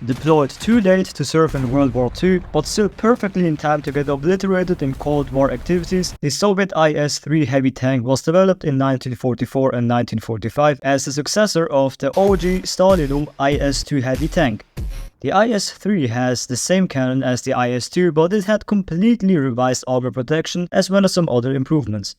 Deployed too late to serve in World War II, but still perfectly in time to get obliterated in Cold War activities, the Soviet IS-3 heavy tank was developed in 1944 and 1945 as the successor of the OG Stalinum IS-2 heavy tank. The IS-3 has the same cannon as the IS-2, but it had completely revised armor protection as well as some other improvements.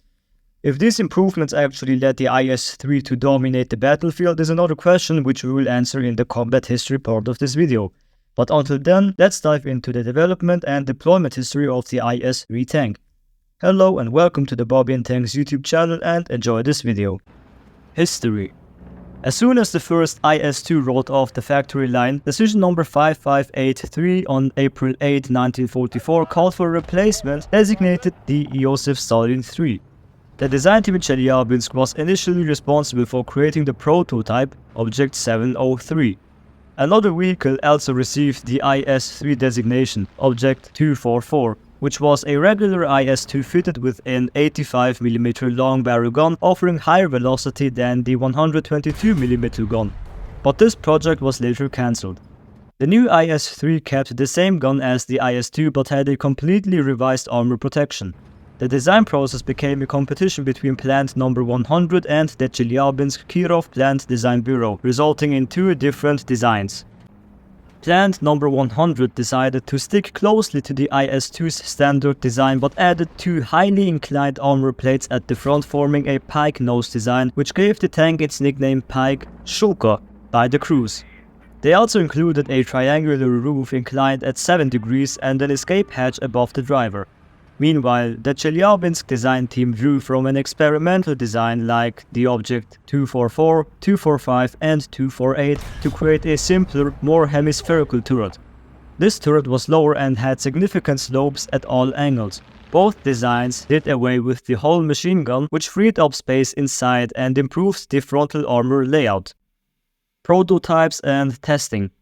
If these improvements actually led the IS-3 to dominate the battlefield is another question which we will answer in the combat history part of this video. But until then, let's dive into the development and deployment history of the IS-3 tank. Hello and welcome to the Bobi and Tanks YouTube channel and enjoy this video. History. As soon as the first IS-2 rolled off the factory line, decision number 5583 on April 8, 1944 called for a replacement designated the Joseph Stalin III. The design team in Chelyabinsk was initially responsible for creating the prototype, Object 703. Another vehicle also received the IS-3 designation, Object 244, which was a regular IS-2 fitted with an 85mm long barrel gun offering higher velocity than the 122mm gun. But this project was later cancelled. The new IS-3 kept the same gun as the IS-2 but had a completely revised armor protection. The design process became a competition between Plant Number 100 and the Chelyabinsk-Kirov Plant Design Bureau, resulting in two different designs. Plant Number 100 decided to stick closely to the IS-2's standard design but added two highly inclined armor plates at the front, forming a pike nose design, which gave the tank its nickname Pike Shulka by the crews. They also included a triangular roof inclined at 7 degrees and an escape hatch above the driver. Meanwhile, the Chelyabinsk design team drew from an experimental design like the Object 244, 245 and 248 to create a simpler, more hemispherical turret. This turret was lower and had significant slopes at all angles. Both designs did away with the whole machine gun, which freed up space inside and improved the frontal armor layout. Prototypes and testing.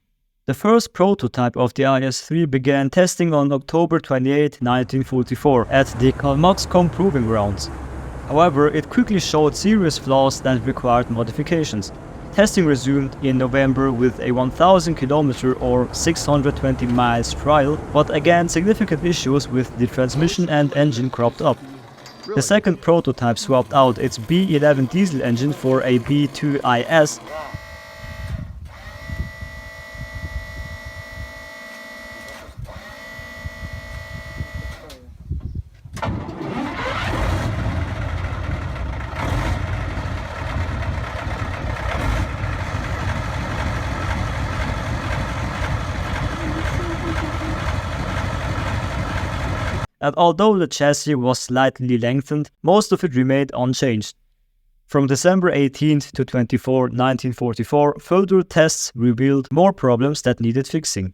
The first prototype of the IS-3 began testing on October 28, 1944 at the Kalmatskom Proving Grounds. However, it quickly showed serious flaws that required modifications. Testing resumed in November with a 1000 km or 620 miles trial, but again significant issues with the transmission and engine cropped up. The second prototype swapped out its B11 diesel engine for a B2IS. And although the chassis was slightly lengthened, most of it remained unchanged. From December 18 to 24, 1944, further tests revealed more problems that needed fixing.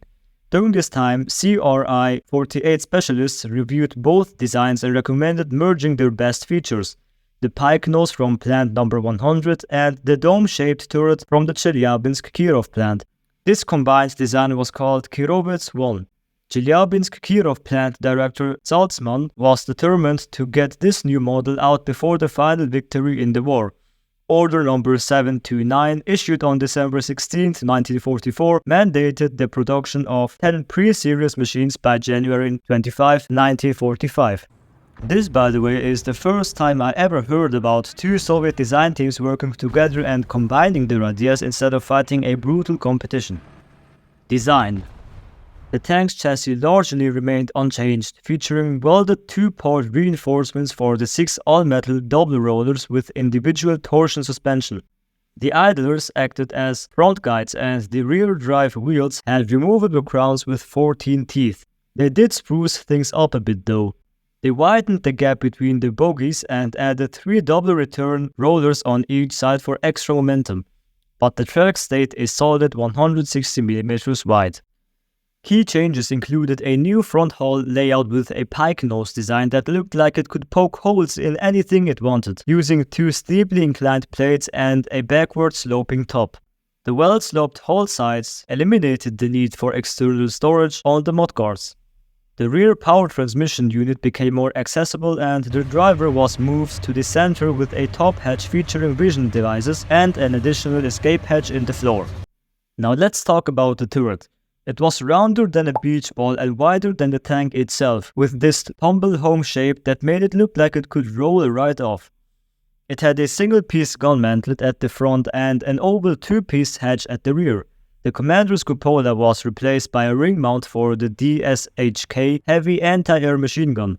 During this time, CRI 48 specialists reviewed both designs and recommended merging their best features: the pike nose from Plant Number 100 and the dome-shaped turret from the Chelyabinsk-Kirov plant. This combined design was called Kirovets 1. Chelyabinsk-Kirov plant director Salzman was determined to get this new model out before the final victory in the war. Order number 729, issued on December 16, 1944, mandated the production of 10 pre-series machines by January 25, 1945. This, by the way, is the first time I ever heard about two Soviet design teams working together and combining their ideas instead of fighting a brutal competition. Design. The tank's chassis largely remained unchanged, featuring welded two-port reinforcements for the 6 all-metal double rollers with individual torsion suspension. The idlers acted as front guides and the rear drive wheels had removable crowns with 14 teeth. They did spruce things up a bit though. They widened the gap between the bogies and added 3 double return rollers on each side for extra momentum. But the track stayed a solid 160mm wide. Key changes included a new front hull layout with a pike nose design that looked like it could poke holes in anything it wanted, using 2 steeply inclined plates and a backward sloping top. The well-sloped hull sides eliminated the need for external storage on the mudguards. The rear power transmission unit became more accessible and the driver was moved to the center with a top hatch featuring vision devices and an additional escape hatch in the floor. Now let's talk about the turret. It was rounder than a beach ball and wider than the tank itself, with this tumble home shape that made it look like it could roll right off. It had a single-piece gun mantlet at the front and an oval two-piece hatch at the rear. The commander's cupola was replaced by a ring mount for the DSHK heavy anti-air machine gun.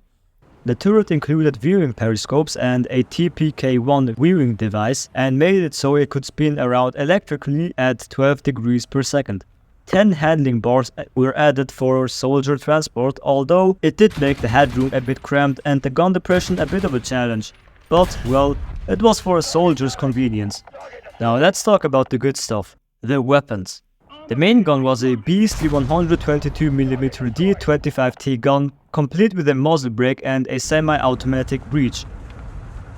The turret included viewing periscopes and a TPK-1 viewing device and made it so it could spin around electrically at 12 degrees per second. 10 handling bars were added for soldier transport, although it did make the headroom a bit cramped and the gun depression a bit of a challenge. But, well, it was for a soldier's convenience. Now let's talk about the good stuff, the weapons. The main gun was a beastly 122mm D25T gun, complete with a muzzle brake and a semi-automatic breech.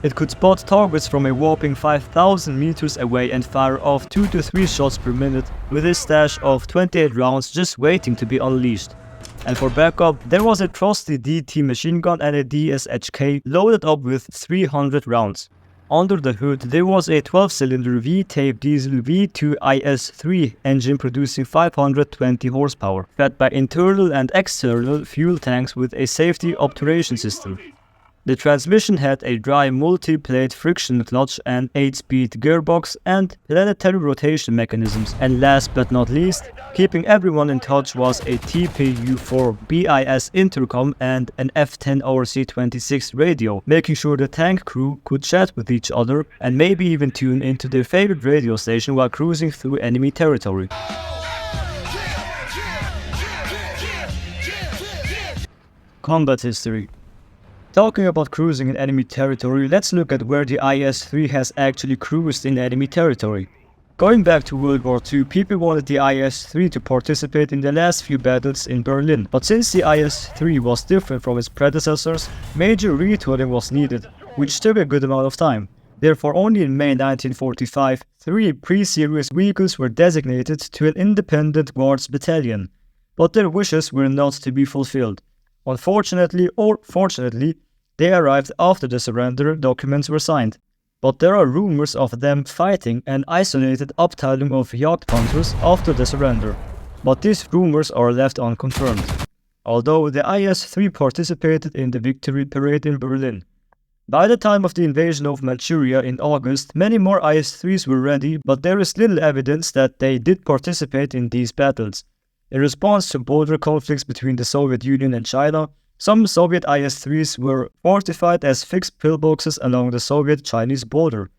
It could spot targets from a whopping 5,000 meters away and fire off 2 to 3 shots per minute, with a stash of 28 rounds just waiting to be unleashed. And for backup, there was a trusty DT machine gun and a DSHK loaded up with 300 rounds. Under the hood, there was a 12-cylinder V-tape diesel V2 IS-3 engine producing 520 horsepower, fed by internal and external fuel tanks with a safety obturation system. The transmission had a dry multi-plate friction clutch and 8-speed gearbox and planetary rotation mechanisms. And last but not least, keeping everyone in touch was a TPU-4 BIS intercom and an F10 RC-26 radio, making sure the tank crew could chat with each other and maybe even tune into their favorite radio station while cruising through enemy territory. Combat history. Talking about cruising in enemy territory, let's look at where the IS-3 has actually cruised in enemy territory. Going back to World War II, people wanted the IS-3 to participate in the last few battles in Berlin, but since the IS-3 was different from its predecessors, major retooling was needed, which took a good amount of time. Therefore, only in May 1945, 3 pre-series vehicles were designated to an independent guards battalion, but their wishes were not to be fulfilled. Unfortunately or fortunately, they arrived after the surrender documents were signed. But there are rumors of them fighting an isolated uptime of Jagdpanzers after the surrender. But these rumors are left unconfirmed. Although the IS-3 participated in the victory parade in Berlin. By the time of the invasion of Manchuria in August, many more IS-3s were ready, but there is little evidence that they did participate in these battles. In response to border conflicts between the Soviet Union and China, some Soviet IS-3s were fortified as fixed pillboxes along the Soviet-Chinese border.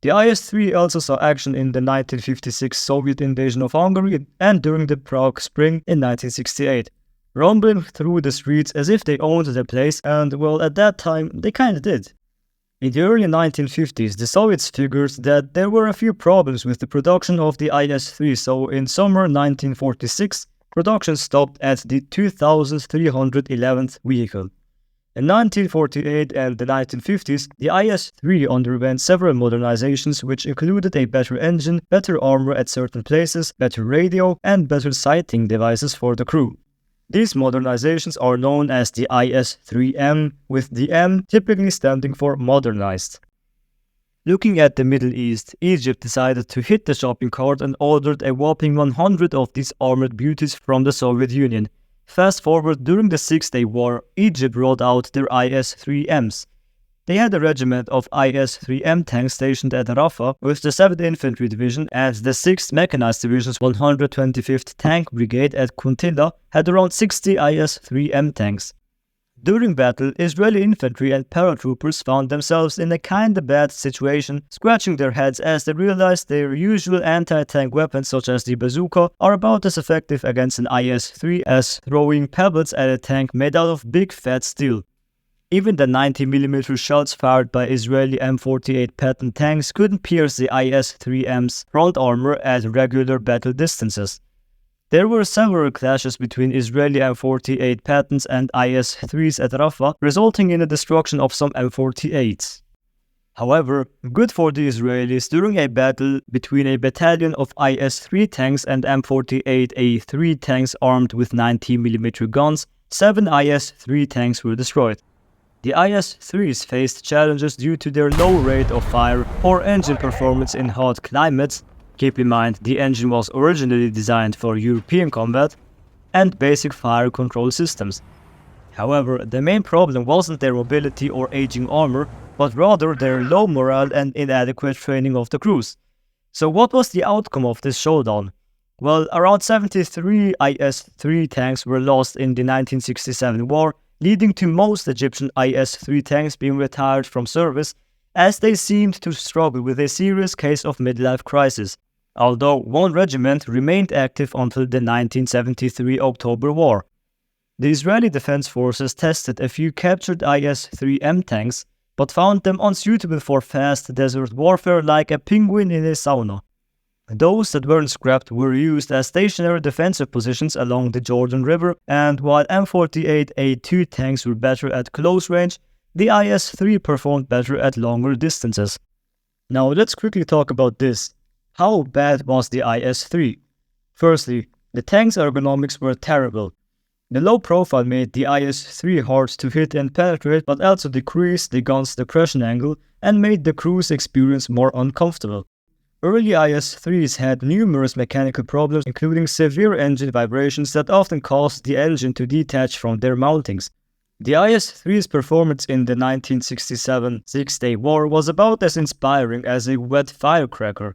The IS-3 also saw action in the 1956 Soviet invasion of Hungary and during the Prague Spring in 1968, rumbling through the streets as if they owned the place, and well, at that time, they kinda did. In the early 1950s, the Soviets figured that there were a few problems with the production of the IS-3, so in summer 1946, production stopped at the 2,311th vehicle. In 1948 and the 1950s, the IS-3 underwent several modernizations which included a better engine, better armor at certain places, better radio, and better sighting devices for the crew. These modernizations are known as the IS-3M, with the M typically standing for modernized. Looking at the Middle East, Egypt decided to hit the shopping cart and ordered a whopping 100 of these armored beauties from the Soviet Union. Fast forward, during the Six-Day War, Egypt rolled out their IS-3Ms. They had a regiment of IS-3M tanks stationed at Rafah, with the 7th Infantry Division and the 6th Mechanized Division's 125th Tank Brigade at Kuntilla had around 60 IS-3M tanks. During battle, Israeli infantry and paratroopers found themselves in a kinda bad situation, scratching their heads as they realized their usual anti-tank weapons such as the bazooka are about as effective against an IS-3 as throwing pebbles at a tank made out of big fat steel. Even the 90mm shells fired by Israeli M48 Patton tanks couldn't pierce the IS-3M's front armor at regular battle distances. There were several clashes between Israeli M48 Pattons and IS-3s at Rafah, resulting in the destruction of some M48s. However, good for the Israelis, during a battle between a battalion of IS-3 tanks and M48A3 tanks armed with 90mm guns, 7 IS-3 tanks were destroyed. The IS-3s faced challenges due to their low rate of fire, poor engine performance in hot climates. Keep in mind, the engine was originally designed for European combat, and basic fire control systems. However, the main problem wasn't their mobility or aging armor, but rather their low morale and inadequate training of the crews. So what was the outcome of this showdown? Well, around 73 IS-3 tanks were lost in the 1967 war, leading to most Egyptian IS-3 tanks being retired from service, as they seemed to struggle with a serious case of midlife crisis, although one regiment remained active until the 1973 October War. The Israeli Defense Forces tested a few captured IS-3M tanks, but found them unsuitable for fast desert warfare like a penguin in a sauna. Those that weren't scrapped were used as stationary defensive positions along the Jordan River, and while M48A2 tanks were better at close range, the IS-3 performed better at longer distances. Now let's quickly talk about this. How bad was the IS-3? Firstly, the tank's ergonomics were terrible. The low profile made the IS-3 hard to hit and penetrate, but also decreased the gun's depression angle and made the crew's experience more uncomfortable. Early IS-3s had numerous mechanical problems, including severe engine vibrations that often caused the engine to detach from their mountings. The IS-3's performance in the 1967 Six-Day War was about as inspiring as a wet firecracker.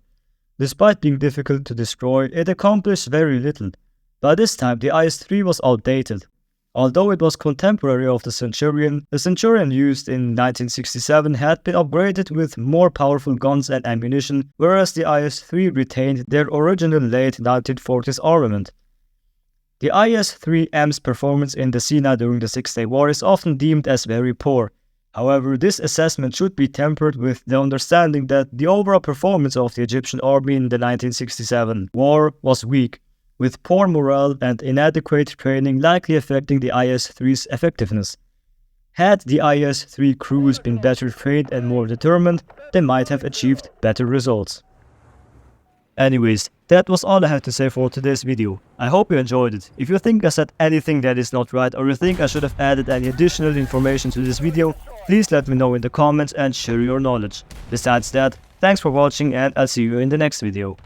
Despite being difficult to destroy, it accomplished very little. By this time, the IS-3 was outdated. Although it was contemporary of the Centurion used in 1967 had been upgraded with more powerful guns and ammunition, whereas the IS-3 retained their original late 1940s armament. The IS-3M's performance in the Sinai during the Six-Day War is often deemed as very poor. However, this assessment should be tempered with the understanding that the overall performance of the Egyptian army in the 1967 war was weak, with poor morale and inadequate training likely affecting the IS-3's effectiveness. Had the IS-3 crews been better trained and more determined, they might have achieved better results. Anyways, that was all I had to say for today's video. I hope you enjoyed it. If you think I said anything that is not right, or you think I should have added any additional information to this video, please let me know in the comments and share your knowledge. Besides that, thanks for watching and I'll see you in the next video.